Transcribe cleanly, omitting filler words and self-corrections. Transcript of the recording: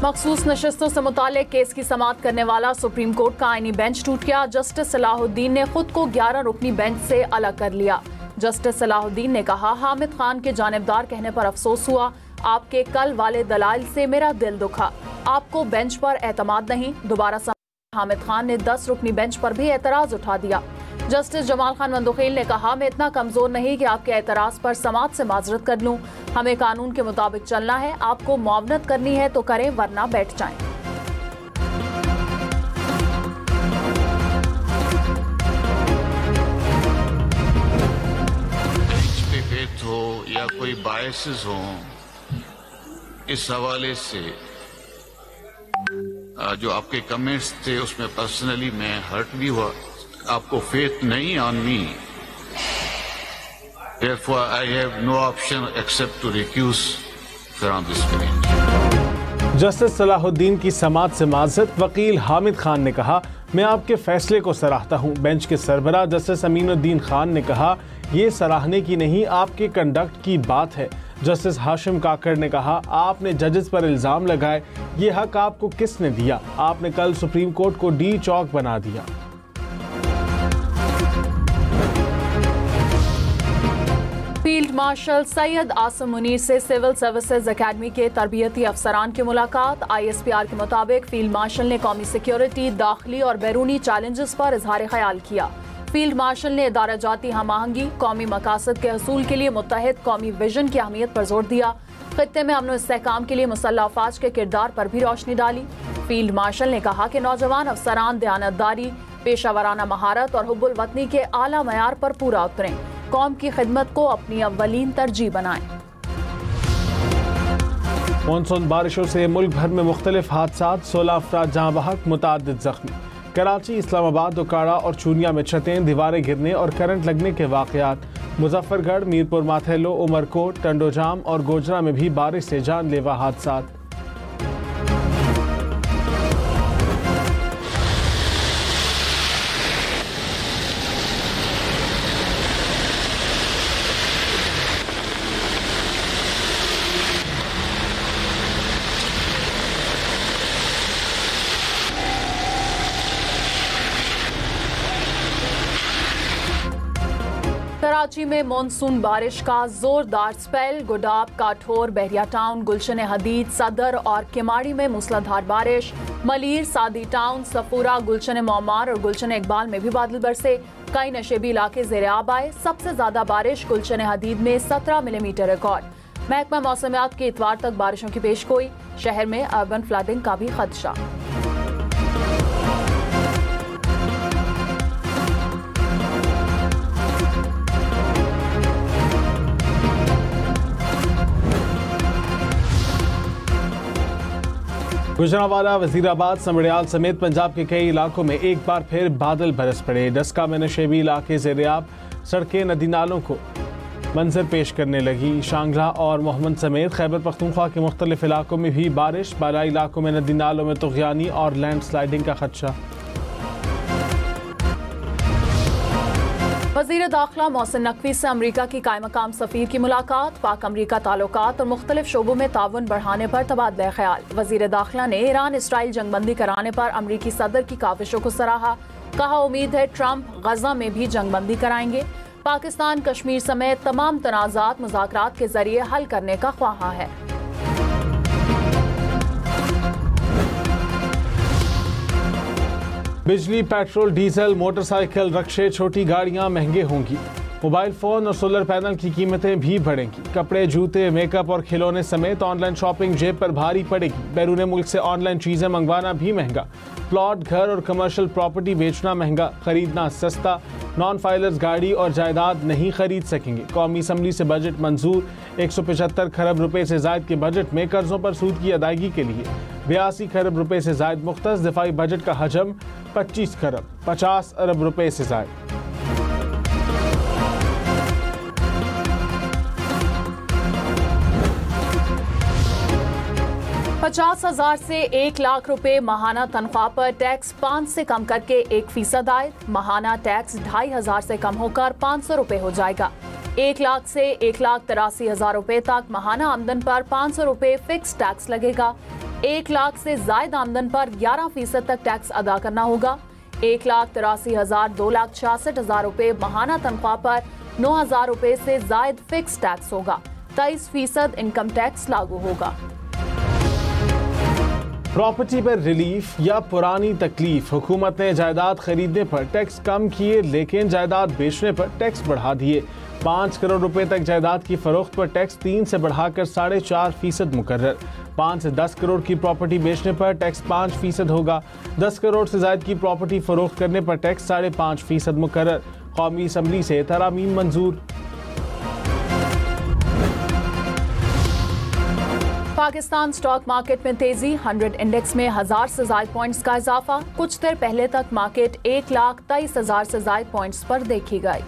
मखसूस नशिस्तों से मुतालिक केस की समाअत करने वाला सुप्रीम कोर्ट का आईनी बेंच टूट गया। जस्टिस सलाहुद्दीन ने खुद को 11 रुकनी बेंच से अलग कर लिया। जस्टिस सलाहुद्दीन ने कहा, हामिद खान के जानिबदार कहने पर अफसोस हुआ। आपके कल वाले दलाइल से मेरा दिल दुखा। आपको बेंच पर एतमाद नहीं। दोबारा हामिद खान ने 10 रुकनी बेंच पर भी एतराज उठा दिया। जस्टिस जमाल खान मंदुखील ने कहा, मैं इतना कमजोर नहीं कि आपके एतराज पर समाअत से माजरत कर लूं। हमें कानून के मुताबिक चलना है। आपको मुआवनत करनी है तो करें, वरना बैठ जाएं। फेथ हो या कोई बायसेस हो, इस हवाले से जो आपके कमेंट्स थे उसमें पर्सनली मैं हर्ट भी हुआ। आपको फेथ नहीं on me, therefore I have no option except to recuse from this bench। Justice Salahuddin की समाअत से माजरत। वकील हामिद खान ने कहा, मैं आपके फैसले को सराहता हूँ। बेंच के सरबराह जस्टिस अमीनुद्दीन खान ने कहा, ये सराहने की नहीं, आपके कंडक्ट की बात है। जस्टिस हाशिम काकड़ ने कहा, आपने जजेस पर इल्ज़ाम लगाए, ये हक आपको किसने दिया? आपने कल सुप्रीम कोर्ट को डी चौक बना दिया। फील्ड मार्शल सैयद आसिम मुनीर से सिविल सर्विसेज अकेडमी के तरबियती अफसरान की मुलाकात। ISPR के मुताबिक फील्ड मार्शल ने कौमी सिक्योरिटी, दाखिली और बैरूनी चैलेंजेस पर इजहार ख्याल किया। फील्ड मार्शल ने इदारा जाती हम आहंगी, कौमी मकासद के हसूल के लिए मुत्तहिद कौमी विजन की अहमियत पर जोर दिया। खित्ते में अमन इस्तेहकाम के लिए मुसल्लह अफवाज के किरदार पर भी रोशनी डाली। फील्ड मार्शल ने कहा कि नौजवान अफसरान दयानतदारी, पेशावराना महारत और हुब्बुल वतनी के आला मयार पर पूरा उतरें। कौम की खिदमत को अपनी अव्वलीन तरजीह बनाएं। मानसून बारिशों से मुल्क भर में मुख्तलिफ हादसात, 16 अफराद जहाँ बहक, मुतादिद जख्मी। कराची, इस्लामाबाद, उकाड़ा और चूनिया में छतें, दीवारें गिरने और करंट लगने के वाक़यात। मुजफ्फरगढ़, मीरपुर माथेलो, उमरकोट, टंडोजाम और गोजरा में भी बारिश से जानलेवा हादसात। कराची में मानसून बारिश का जोरदार स्पेल। गुडाब, काठोर, बहरिया टाउन, गुलशन हदीद, सदर और किमाड़ी में मूसलाधार बारिश। मलीर, सादी टाउन, सफूरा, गुलशन मोमार और गुलशन इकबाल में भी बादल बरसे। कई नशेबी इलाके ज़ेरे आब आए। सबसे ज्यादा बारिश गुलशन हदीद में 17 मिलीमीटर रिकॉर्ड। महकमा मौसमियात की इतवार तक बारिशों की पेशगोई। शहर में अर्बन फ्लडिंग का भी खदशा। गुजरांवाला, वजीराबाद, समड़ियाल समेत पंजाब के कई इलाकों में एक बार फिर बादल बरस पड़े। डस्का में नशेबी इलाके ज़ेरे-आब, सड़कें नदी नालों को मंजर पेश करने लगी। शांगला और मोहम्मद समेत खैबर पख्तूनख्वा के मुख्तलिफ इलाकों में भी बारिश। बालाई इलाकों में नदी नालों में तुग़यानी और लैंड स्लाइडिंग का खदशा। वज़ीर दाखिला मोहसिन नकवी से अमरीका की कायम मकाम सफ़ीर की मुलाकात। पाक अमरीका ताल्लुकात और मुख्तलिफ शोबों में ताउन बढ़ाने पर तबादला ख्याल। वज़ीर दाखिला ने ईरान इसराइल जंगबंदी कराने पर अमरीकी सदर की काविशों को सराहा। कहा, उम्मीद है ट्रंप गजा में भी जंगबंदी कराएंगे। पाकिस्तान कश्मीर समेत तमाम तनाज़ात मुज़ाकरात के जरिए हल करने का ख्वाहा है। बिजली, पेट्रोल, डीजल, मोटरसाइकिल, रक्शे, छोटी गाड़ियां महंगे होंगी। मोबाइल फ़ोन और सोलर पैनल की कीमतें भी बढ़ेंगी। कपड़े, जूते, मेकअप और खिलौने समेत ऑनलाइन शॉपिंग जेब पर भारी पड़ेगी। बैरून मुल्क से ऑनलाइन चीज़ें मंगवाना भी महंगा। प्लॉट, घर और कमर्शियल प्रॉपर्टी बेचना महंगा, खरीदना सस्ता। नॉन फाइलर्स गाड़ी और जायदाद नहीं खरीद सकेंगे। कौमी असम्बली से बजट मंजूर। 175 खरब रुपए से ज़ायद के बजट में कर्जों पर सूद की अदायगी के लिए 82 खरब रुपए से ज़ायद मुख्तस। दिफाई बजट का हजम 25 खरब 50 अरब रुपए से ज़ायद। $50,000 से 1 लाख रुपए माहाना तनख्वाह पर टैक्स 5 से कम करके 1% आए। माहाना टैक्स 2,500 से कम होकर 500 रुपए हो जाएगा। 1 लाख से 1,83,000 रुपए तक माहाना आमदन पर 500 रुपए फिक्स टैक्स लगेगा। 1 लाख से ज्यादा आमदन पर 11% तक टैक्स अदा करना होगा। 1,83,000 2,66,000 रुपए माहाना तनख्वाह पर 9,000 रुपए से जायद फिक्स टैक्स होगा। 23% इनकम टैक्स लागू होगा। प्रॉपर्टी पर रिलीफ या पुरानी तकलीफ, हुकूमत ने जायदाद खरीदने पर टैक्स कम किए लेकिन जायदाद बेचने पर टैक्स बढ़ा दिए। 5 करोड़ रुपए तक जायदाद की फरोख्त पर टैक्स 3 से बढ़ाकर 4.5% मुकर्रर। 5 से 10 करोड़ की प्रॉपर्टी बेचने पर टैक्स 5% होगा। 10 करोड़ से ज्यादा की प्रॉपर्टी फरोख्त करने पर टैक्स 5.5% मुकर्रर। कौमी असम्बली से तरामीम मंजूर। पाकिस्तान स्टॉक मार्केट में तेजी, 100 इंडेक्स में 1000 से ज्यादा पॉइंट्स का इजाफा। कुछ देर पहले तक मार्केट 1,23,000 से ज्यादा पॉइंट्स पर देखी गई।